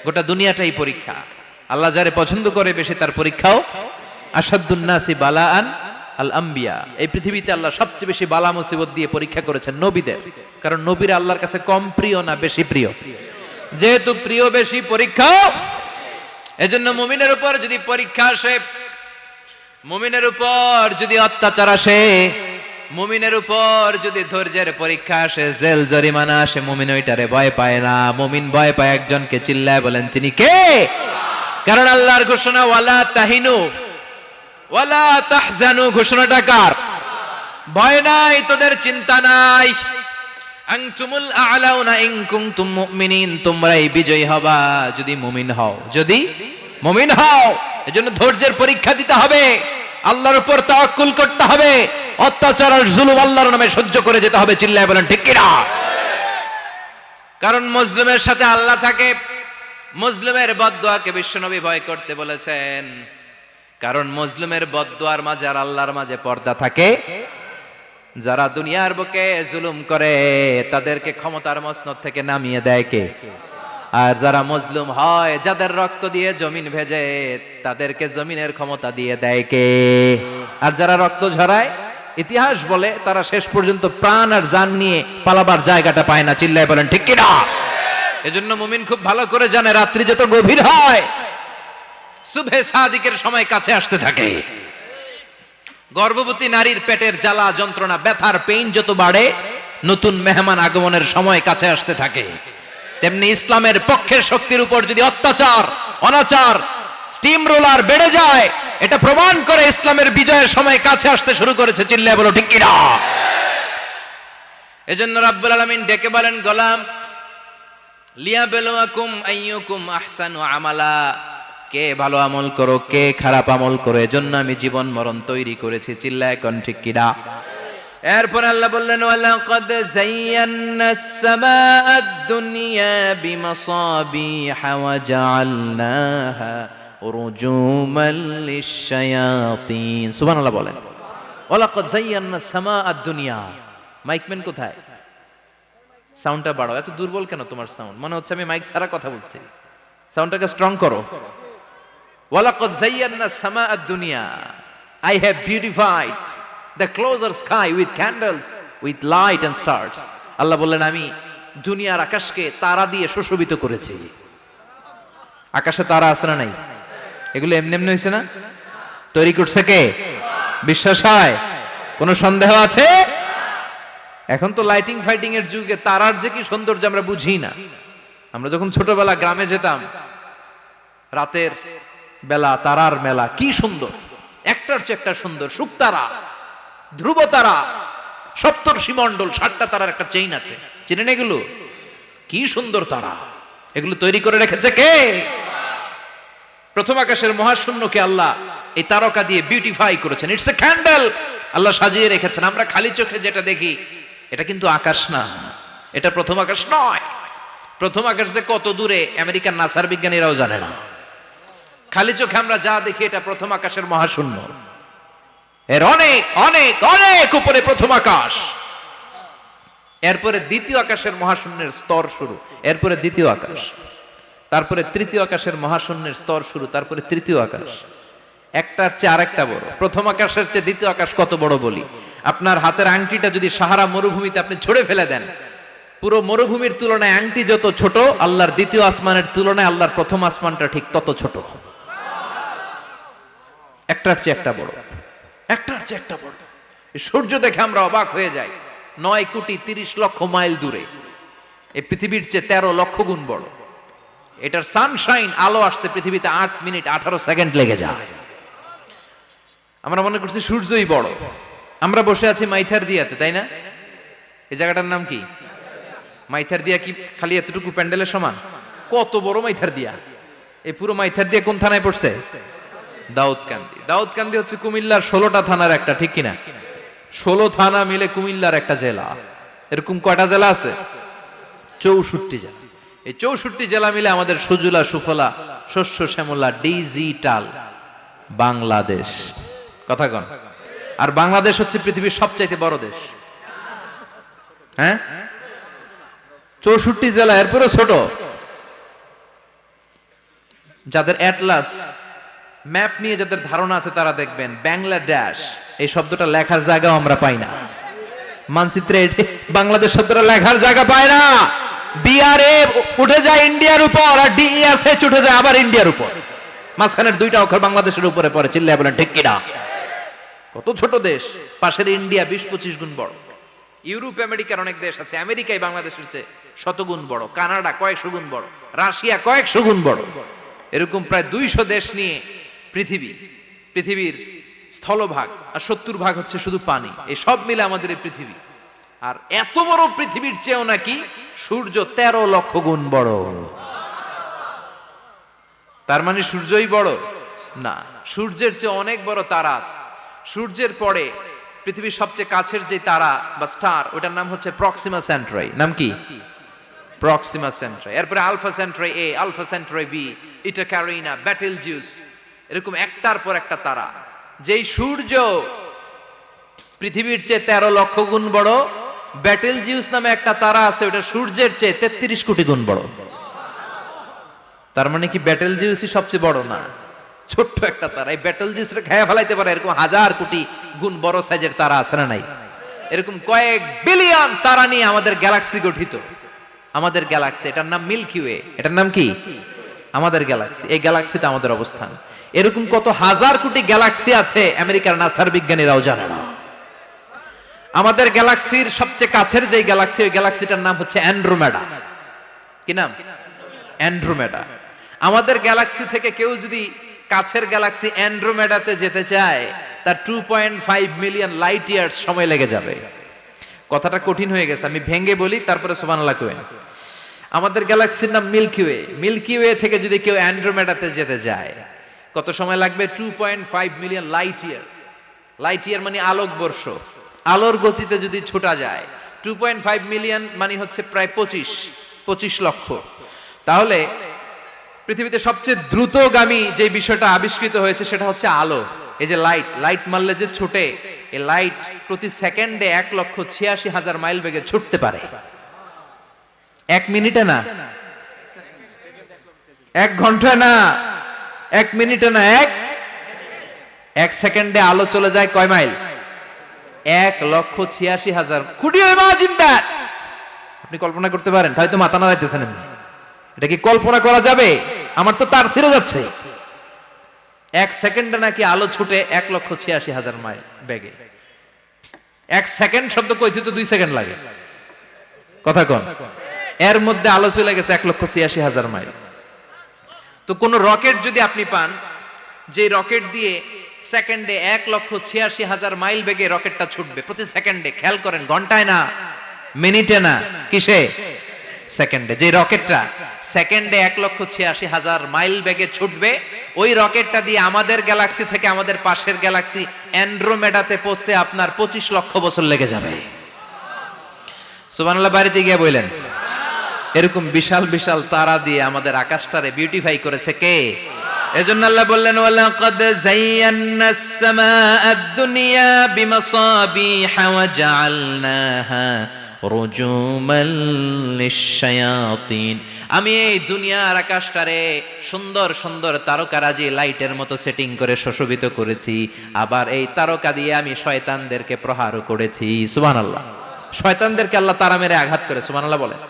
গোটা দুনিয়াটাই পরীক্ষা। আল্লাহ যারে পছন্দ করে বেশি তার পরীক্ষাও। আসাদুন নাসি বালাআন আল আম্বিয়া, এই পৃথিবীতে আল্লাহ সবচেয়ে বেশি বালা মুসিবত দিয়ে পরীক্ষা করেছেন নবীদের, কারণ নবীরা আল্লাহর কাছে কম প্রিয় না বেশি প্রিয়? যেহেতু প্রিয় বেশি, পরীক্ষা। এজন্য মুমিনের উপর যদি পরীক্ষা আসে, মুমিনের উপর যদি অত্যাচার আসে, মুমিনের উপর যদি ধৈর্যের পরীক্ষা আসে, জেল জরিমানা আসে, মুমিন ওইটারে ভয় পায় না। মুমিন ভয় পায় একজনকে, চিল্লায় বলেন তিনি কে? কারণ আল্লাহর ঘোষণা ওয়ালা তাহিনু ওয়ালা তাহজানু, ঘোষণাটা কার? ভয় নাই, তোদের চিন্তা নাই। আনতুমুল আ'লাউনা ইন কুনতুম মুমিনিন, তোমরাই বিজয়ী হবা যদি মুমিন হও, যদি মুমিন হও। এজন্য ধৈর্যের পরীক্ষা দিতে হবে, আল্লাহর উপর তাওয়াক্কুল করতে হবে, অত্যাচার আর জুলুম আল্লাহর নামে সহ্য করে যেতে হবে। চিল্লায় বলেন ঠিক কি না? কারণ মজলুমের সাথে আল্লাহ থাকে। মজলুমের বদদুয়াকে বিশ্বনবী ভয় করতে বলেছেন, কারণ মজলুমের বদদুয়ার মাঝে আর আল্লাহর মাঝে পর্দা থাকে। যারা দুনিয়ার বুকে জুলুম করে তাদেরকে ক্ষমতার মসনদ থেকে নামিয়ে দেয় কে? আর যারা মজলুম হয়, যাদের রক্ত দিয়ে জমিন ভেজে, তাদেরকে জমিনের ক্ষমতা দিয়ে দেয় কে? আর যারা রক্ত ঝরায়, ইতিহাস বলে তারা শেষ পর্যন্ত প্রাণ আর জান নিয়ে পালাবার জায়গাটা পায় না। চিল্লায় বলেন ঠিক কি না? এজন্য মুমিন খুব ভালো করে জানে, রাত্রি যত গভীর হয়, সুবহে সাদিকের সময় কাছে আসতে থাকে। গর্ভবতী নারীর পেটের জ্বালা যন্ত্রণা, ব্যথার পেইন যত বাড়ে, নতুন মেহমান আগমনের সময় কাছে আসতে থাকে। তেমনি ইসলামের পক্ষের শক্তির উপর যদি অত্যাচার, অনাচার, স্টিম রোলার বেড়ে যায়, এটা প্রমাণ করে ইসলামের বিজয়ের সময় কাছে আসতে শুরু করেছে। চিল্লায় বলো ঠিক কি না? এজন্য রাব্বুল আলামিন ডেকে বলেন, গোলাম লিয়াবলুয়াকুম আইয়ুকুম আহসানু আমালা, কে ভালো আমল করো, কে খারাপ আমল করো, এজন্য আমি জীবন মরণ তৈরি করেছি। চিল্লায় কোন ঠিক কি না? এরপর আল্লাহ বললেন, ওয়ালাকাদ যায়্যানাস সামাআদ দুনিয়া বিমাসাবিহা ওয়া জাআলনাহা রুজুমান লিশ-শায়াতিন। সুবহানাল্লাহ বলেন। ওয়ালাকাদ যায়্যানাস সামাআদ দুনিয়া। মাইকম্যান কোথায়? সাউন্ডটা বাড়াও। এত দুর্বল কেন তোমার সাউন্ড? মনে হচ্ছে আমি মাইক ছাড়া কথা বলছি। সাউন্ডটাকে স্ট্রং করো। ওয়ালাকাদ যায়্যানাস সামাআদ দুনিয়া, I have beautified the closer sky with candles, with light and stars. আল্লাহ বললেন, আমি দুনিয়ার আকাশকে তারা দিয়ে সুশোভিত করেছি। আকাশে তারা আছে না নাই? এগুলো এমনি এমনি হয়েছে না? তৈরি করছে কে? বিশ্বাস হয়? কোনো সন্দেহ আছে? এখন তো লাইটিং ফাইটিং এর যুগে তারার যে কি সৌন্দর্য আমরা বুঝি না। আমরা যখন ছোটবেলা গ্রামে যেতাম, রাতের বেলা তারার মেলা, কি সুন্দর, একটার চেয়ে একটা সুন্দর। শুকতারা, ধ্রুব তারা, সপ্তর্ষি মণ্ডল, 7টা তারার একটা চেইন আছে, চিনেন এগুলো? কি সুন্দর তারা! এগুলো তৈরি করে রেখেছে কে? প্রথম আকাশের মহাশূন্যকে আল্লাহ এই তারকা দিয়ে বিউটিফাই করেছেন। ইটস এ ক্যান্ডেল, আল্লাহ সাজিয়ে রেখেছেন। আমরা খালি চোখে যেটা দেখি, এটা কিন্তু আকাশ না, এটা প্রথম আকাশ নয়। প্রথম আকাশ যে কত দূরে আমেরিকার নাসার বিজ্ঞানীরাও জানে না। খালি চোখে আমরা যা দেখি, এটা প্রথম আকাশের মহাশূন্য। এর অনেক অনেক অনেক উপরে প্রথম আকাশ। এরপরে দ্বিতীয় আকাশের মহাশূন্যের স্তর শুরু, এরপরে দ্বিতীয় আকাশ, তারপরে তৃতীয় আকাশের মহাশূন্যের স্তর শুরু, তারপরে তৃতীয় আকাশ। একটার চেয়ে আরেকটা বড়। প্রথম আকাশের চেয়ে দ্বিতীয় আকাশ কত বড় বলি, আপনার হাতের আংটিটা যদি সাহারা মরুভূমিতে আপনি ছুঁড়ে ফেলে দেন, পুরো মরুভূমির তুলনায় আংটি যত ছোট, আল্লাহর দ্বিতীয় আসমানের তুলনায় আল্লাহর প্রথম আসমানটা ঠিক তত ছোট। একটার চেয়ে একটা বড়, একটার চেয়ে একটা বড়। সূর্য দেখে আমরা অবাক হয়ে যাই, 9,30,00,000 মাইল দূরে। এই পৃথিবীর চেয়ে 13 লক্ষ গুণ বড়। এটার সানশাইন, আলো আসতে পৃথিবীতে 8 মিনিট 18 সেকেন্ড লেগে যায়। আমরা মনে করছি সূর্যই বড়। আমরা বসে আছি মাইথার দিয়াতে, তাই না? এই জায়গাটার নাম কি? মাইথার দিয়া। কি খালি এতটুকু প্যান্ডেলের সমান? কত বড় মাইথার দিয়া! এই পুরো মাইথার দিয়া কোন থানায় পড়ছে? দাউদকান্দি। দাউদকান্দি হচ্ছে কুমিল্লার 16টা থানার একটা, ঠিক কিনা? 16 থানা মিলে কুমিল্লার একটা জেলা। এরকম কয়টা জেলা আছে? 64 জেলা। এই 64 জেলা মিলে আমাদের সুজলা সুফলা শস্য শ্যামলা ডিজিটাল বাংলাদেশ। কথা কন। আর বাংলাদেশ হচ্ছে পৃথিবীর সবচাইতে বড় দেশ। হ্যাঁ, 64 জেলা, এরপরে ছোট। যাদের অ্যাটলাস ম্যাপ নিয়ে যাদের ধারণা আছে তারা দেখবেন বাংলাদেশ এই শব্দটা লেখার জায়গাও আমরা পাই না। মানচিত্রে বাংলাদেশ শব্দটা লেখার জায়গা পায় না। বিআরএ উঠে যায় ইন্ডিয়ার উপর, আর ডিএসএচ উঠে যায় আবার ইন্ডিয়ার উপর। মাঝখানের দুইটা অক্ষর বাংলাদেশের উপরে পড়ে। চিল্লায় বলেন ঠিক কিনা? কত ছোট দেশ, পাশের ইন্ডিয়া 20-25 গুণ বড়। ইউরোপ আমেরিকার অনেক দেশ আছে, আমেরিকায় বাংলাদেশের চেয়ে শতগুণ বড়, কানাডা কয়েকশো গুণ বড়, রাশিয়া কয়েকশো গুণ বড়। এরকম প্রায় 200 দেশ নিয়ে পৃথিবীর স্থলভাগ, আর 70% হচ্ছে শুধু পানি। এই সব মিলে আমাদের এই পৃথিবী। আর এত বড় পৃথিবীর চেয়েও নাকি সূর্য 13 লক্ষ গুণ বড়। তার মানে সূর্যই বড় না, সূর্যের চেয়ে অনেক বড় তারা আছে। সূর্যের পরে পৃথিবীর সবচেয়ে কাছের যে তারা বা স্টার, ওটার নাম হচ্ছে প্রক্সিমা সেন্ট্রাই। নাম কি? প্রক্সিমা সেন্ট্রাই। এরপরে আলফা সেন্ট্রাই এ, আলফা সেন্ট্রাই বি, ইটা ক্যারিনা, বেটেলজিউস, এরকম একটার পর একটা তারা। যেই সূর্য পৃথিবীর চেয়ে 13 লক্ষ গুণ বড়, বেটেলজিউস নামে একটা তারা আছে, ওটা সূর্যের চেয়ে 33 কোটি গুণ বড়। তার মানে কি বেটেলজিউসই সবচেয়ে বড় না? ছোট্ট একটা তারা। এই বেটেলজিউসরে খেয়ে ফেলাইতে পারে এরকম 1000 কোটি গুণ বড় সাইজের তারা আছে না নাই? এরকম কয়েক বিলিয়ন তারা নিয়ে আমাদের গ্যালাক্সি গঠিত। আমাদের গ্যালাক্সি, এটার নাম মিল্কি ওয়ে। এটার নাম কি? আমাদের গ্যালাক্সি। এই গ্যালাক্সিতে আমাদের অবস্থান। এরকম কত হাজার কোটি গ্যালাক্সি আছে আমেরিকার নাসার বিজ্ঞানীরাও জানে না। আমাদের গ্যালাক্সির সবচেয়ে কাছের যে গ্যালাক্সি, ওই গ্যালাক্সিটার নাম হচ্ছে অ্যান্ড্রোমেডা। কি নাম? অ্যান্ড্রোমেডা। আমাদের গ্যালাক্সি থেকে কেউ যদি কাছের গ্যালাক্সি অ্যান্ড্রোমেডাতে যেতে চায়, তার 2.5 মিলিয়ন লাইট ইয়ার্স সময় লেগে যাবে। কথাটা কঠিন হয়ে গেছে, আমি ভেঙে বলি, তারপরে সুবহানাল্লাহ কইবেন। আমাদের গ্যালাক্সির নাম মিল্কি ওয়ে। মিল্কি ওয়ে থেকে যদি কেউ অ্যান্ড্রোমেডাতে যেতে যায়, কত সময় লাগবে? 2.5 million light year. Light year মানে আলোকবর্ষ। আলোর গতিতে যদি ছোটা যায়, 2.5 মিলিয়ন মানে হচ্ছে প্রায় 25 লক্ষ। তাহলে পৃথিবীতে সবচেয়ে দ্রুতগামী যে বিষয়টা আবিষ্কৃত হয়েছে সেটা হচ্ছে আলো। এই যে লাইট মারলে যে ছোটে, এই লাইট প্রতি সেকেন্ডে 1,86,000 মাইল বেগে ছুটতে পারে। 1 মিনিটে না, 1 ঘন্টা না, 1 মিনিটে না, 1 সেকেন্ডে আলো চলে যায় কয় mile? 1,86,000। Could you imagine that? আপনি কল্পনা করতে পারেন? হয়তো মাথা নাড়াইতেছেন এমনি। এটা কি কল্পনা করা যাবে? আমার তো তার ছিঁড়ে যাচ্ছে। 1 সেকেন্ডে নাকি আলো ছুটে 1,86,000 মাইল বেগে। 1 সেকেন্ড শব্দ কইতে তো 2 সেকেন্ড লাগে। কথা কোন? এর মধ্যে আলো চলে গেছে 1,86,000 মাইল। তো কোন রকেট যদি আপনি পান, যে রকেট দিয়ে সেকেন্ডে 1,86,000 মাইল বেগে রকেটটা ছুটবে প্রতি সেকেন্ডে, খেয়াল করেন, ঘন্টায় না, মিনিটে না, কিসে? সেকেন্ডে। যে রকেটটা সেকেন্ডে 1,86,000 মাইল বেগে ছুটবে, ওই রকেটটা দিয়ে আমাদের গ্যালাক্সি থেকে আমাদের পাশের গ্যালাক্সি অ্যান্ড্রোমেডাতে পৌঁছতে আপনার 25 লক্ষ বছর লেগে যাবে। সুবহানাল্লাহ বাড়িতে গিয়ে বললেন। এরকম বিশাল বিশাল তারা দিয়ে আমাদের আকাশটারে বিউটিফাই করেছে কে? এজন্য আল্লাহ বললেন, ওয়ালাকাদ যায়্যানাস সামাআদ দুনিয়া বিমাসাবিহা ওয়া জাআলনাহা রুজুমান লিশ-শায়াতিন। আমি এই দুনিয়ার আকাশটারে সুন্দর সুন্দর তারকারাজি লাইটের মতো সেটিং করে সুশোভিত করেছি। আবার এই তারকা দিয়ে আমি শয়তানদেরকে প্রহারও করেছি। সুবহানাল্লাহ। শয়তানদেরকে আল্লাহ তারা মেরে আঘাত করে। সুবহানাল্লাহ বলেন।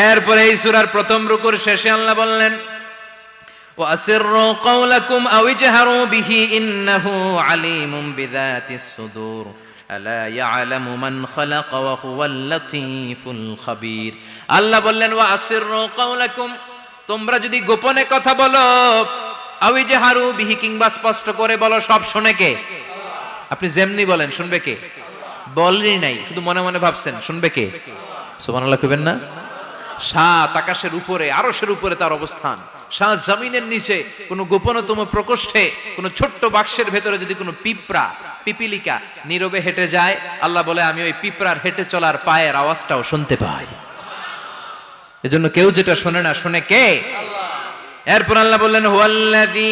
এরপরে এই সূরার প্রথম রুকুর শেষে আল্লাহ বললেন, ওয়াসিররু কাওলাকুম আও ইজহারু বিহি ইন্নাহু আলিমুম বিযাতিস সুদূর আলা ইয়ালামু মান খালাকা ওয়া হুয়াল লাতীফুল খাবীর। আল্লাহ বললেন, ওয়াসিররু কাওলাকুম, তোমরা যদি গোপনে কথা বলো, আও ইজহারু বিহি, কিংবা স্পষ্ট করে বলো, সব শুনে কে? আপনি যেমনি বলেন শুনবে কে? বলেনই নাই, শুধু মনে মনে ভাবছেন, শুনবে কে? সুবহানাল্লাহ কইবেন না? সাত আকাশের উপরে, আরশের উপরে তার অবস্থান, সাত জমিনের নিচে কোন গোপনতম প্রকোষ্ঠে, কোন ছোট্ট বাক্সের ভেতরে যদি কোনো পিপিলিকা নীরবে হেঁটে যায়, আল্লাহ বলে আমি ওই পিঁপড়ার হেঁটে চলার পায়ের আওয়াজটাও শুনতে পাই। এজন্য কেউ যেটা শোনে না, শুনে কে? এরপর আল্লাহ বললেন, হুয়াল্লাযী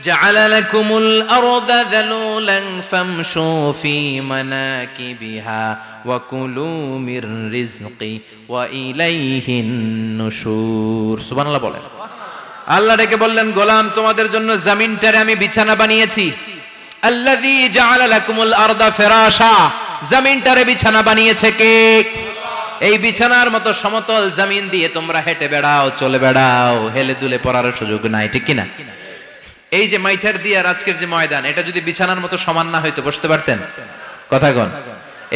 জাআলা লাকুমুল আরদা যালুলান ফামশু ফি মানাকিবিহা ওয়া কুলু মির রিজকি ওয়া ইলাইহিন নুশুর। সুবহানাল্লাহ বলেন। আল্লাহ ডেকে বললেন, গোলাম তোমাদের জন্য জমিনটারে আমি বিছানা বানিয়েছি। আল্লাযী জাআলা লাকুমুল আরদা ফিরাশা, জমিনটারে বিছানা বানিয়েছে কে? এই বিছানার মতো সমতল জমিন দিয়ে তোমরা হেঁটে বেড়াও, চলে বেড়াও, হেলে দুলে পড়ার সুযোগ নাই, ঠিক কিনা? এই যে মাইথার দিয়ে আর আজকের যে ময়দান, এটা যদি বিছানার মতো সমান না হইতো বসতে পারতেন? কথা কন।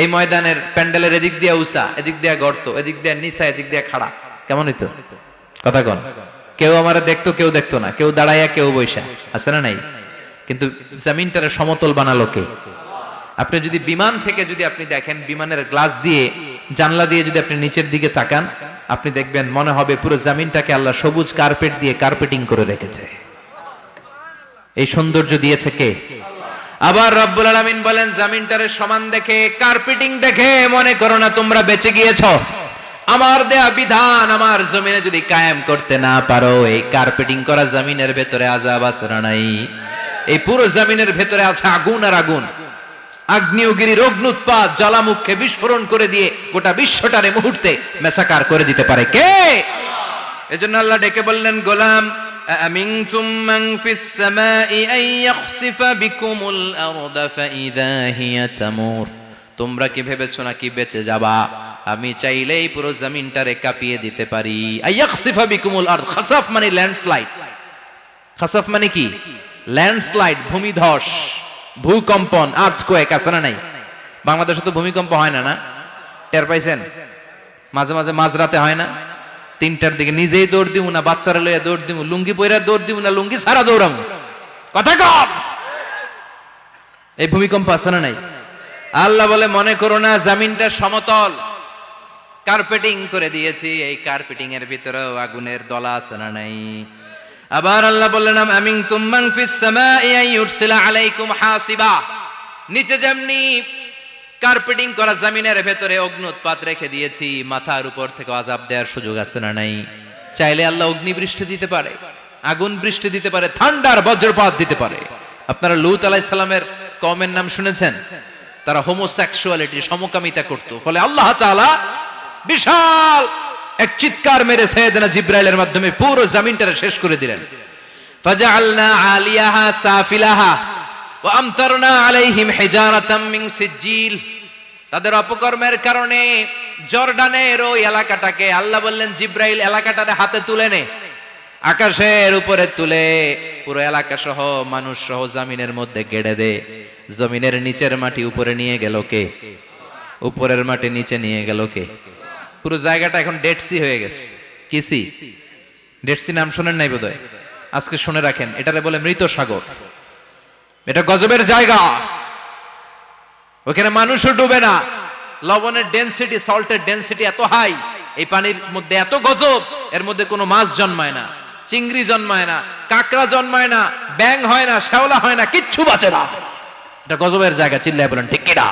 এই ময়দানের প্যান্ডেলের এদিক দিয়ে উঁচা, এদিক দিয়ে গর্ত, এদিক দিয়ে নিচা, এদিক দিয়ে খাড়া, কেমন হইতো? কথা কন। কেউ আমারে দেখতো, কেউ দেখতো না, কেউ দাঁড়াইয়া, কেউ বৈশা, আছে না নাই? কিন্তু জমিনটারে সমতল বানালো কে? আপনি যদি বিমান থেকে যদি আপনি দেখেন, বিমানের গ্লাস দিয়ে, জানলা দিয়ে যদি আপনি নিচের দিকে তাকান, আপনি দেখবেন মনে হবে পুরো জমিনটাকে আল্লাহ সবুজ কার্পেট দিয়ে কার্পেটিং করে রেখেছে। এই সৌন্দর্য দিয়েছে কে? আবার রব্বুল আলামিন বলেন, জমিনটারে সমান দেখে, কার্পেটিং দেখে মনে করো না তোমরা বেঁচে গিয়েছো। আমার দেয়া বিধান আমার জমিনে যদি কায়েম করতে না পারো, এই কার্পেটিং করা জমিনের ভেতরে আযাব আছে না নাই? এই পুরো জমিনের ভেতরে আছে আগুন আর আগুন। আগ্নেয়গিরির অগ্নুৎপাত জ্বালামুখে বিস্ফোরণ করে দিয়ে গোটা বিশ্বটারে মুহূর্তে মেসাকার করে দিতে পারে কে? এজন্য আল্লাহ ডেকে বললেন, গোলাম আমিনতুম মান ফিস সামাই আন ইয়াখসিফা বিকুমুল আরদা ফাইযা হিয়া তামুর, তোমরা কি ভেবেছো নাকি বেঁচে যাবা? আমি চাইলেই পুরো জমিনটারে কাঁপিয়ে দিতে পারি। আইয়াখসিফা বিকুমুল আরদ, খাসাফ মানে ল্যান্ডস্লাইড। খাসাফ মানে কি? ল্যান্ডস্লাইড, ভূমিধস, ভূকম্পন, আর্থকোয়েক, আছে না নাই? বাংলাদেশে তো ভূমিকম্প হয় না, না? টের পাইছেন? মাঝে মাঝে মাঝরাতে হয় না? 3টার দিকে নিজেই দৌড় দিব না বাচ্চারা লইয়া দৌড় দিব, লুঙ্গি পইরা দৌড় দিব না লুঙ্গি ছাড়া দৌড়াম, কথা কম। এই ভূমিকম্প আছে না নাই? আল্লাহ বলে, মনে করো না জমিনটা সমতল, কার্পেটিং করে দিয়েছি, এই কার্পেটিং এর ভিতরেও আগুনের দলা আছে না নাই? আবার আল্লাহ বললেন, আমিনতুম মান ফিস সামাই আন ইউরসিলা আলাইকুম হাসিবা, নিচে যেমনি কার্পেটিং করা জমিনের ভেতরে অগ্নুৎপাত রেখে দিয়েছি, মাথার উপর থেকে আযাব দেওয়ার সুযোগ আছে না নাই? চাইলে আল্লাহ অগ্নি বৃষ্টি দিতে পারে, আগুন বৃষ্টি দিতে পারে, ঠান্ডার বজ্রপাত দিতে পারে। আপনারা লূত আলাইহিস সালামের কওমের নাম শুনেছেন? তারা হোমোসেক্সুয়ালিটি, সমকামিতা করত, ফলে আল্লাহ তাআলা বিশাল এক চিৎকার মেরে সাইয়েদনা জিবরাইলের মাধ্যমে পুরো জমিনটারে শেষ করে দিলেন। ফাজআলনা আলিয়াহা সাফিলাহা ওয়া আমতারনা আলাইহিম হিজারাতাম মিন সিজিল, তাদের অপকর্মের কারণে জর্ডানের ওই এলাকাটাকে আল্লাহ বললেন, জিবরাইল এলাকাটারে হাতে তুলে নে, আকাশের উপরে তুলে পুরো এলাকা সহ মানুষ সহ জমিনের মধ্যে গেড়ে দে। জমিনের নিচের মাটি উপরে নিয়ে গেল কে? উপরের মাটি নিচে নিয়ে গেল কে? পুরো জায়গাটা এখন ডেড সি হয়ে গেছে। কি সি? ডেড সি নাম শোনেন নাই বোধহয়? আজকে শুনে রাখেন, এটারে বলে মৃত সাগর। এটা গজবের জায়গা, ওখানে মানুষও ডুবে না। লবণের ডেনসিটি, সল্টের ডেনসিটি এত হাই, এই পানির মধ্যে এত গজব, এর মধ্যে কোনো মাছ জন্মায় না, চিংড়ি জন্মায় না, কাঁকড়া জন্মায় না, ব্যাং হয় না, শ্যাওলা হয় না, কিচ্ছু বাঁচে না। এটা গজবের জায়গা, চিল্লায় বলেন ঠিক কিনা?